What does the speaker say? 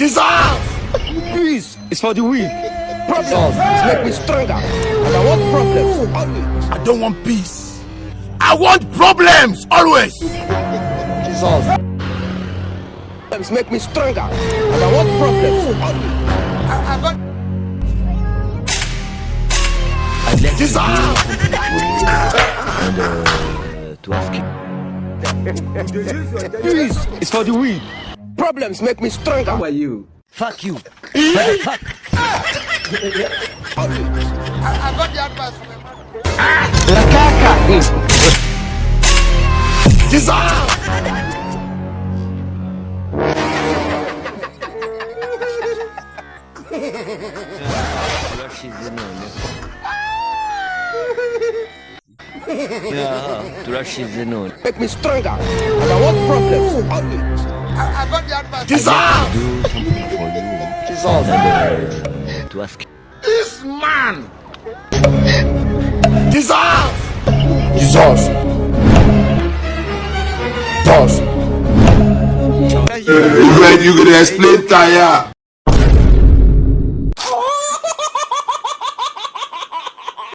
Jesus! Peace is for the weak. Problems make me stronger. And I want problems always. I don't want peace. I want problems always. Jesus. Problems make me stronger. And I want problems always. I'd like Jesus! to ask you. Peace is for the weak. Problems make me stronger. How are you? Fuck you. Always. I got the advice from La caca. Jesus! turashize none. Make me stronger. And I want problems always. I got the advice. Do Jesus! something for you. Jesus. To ask you. This man! Jesus! Jesus. You could explain tire.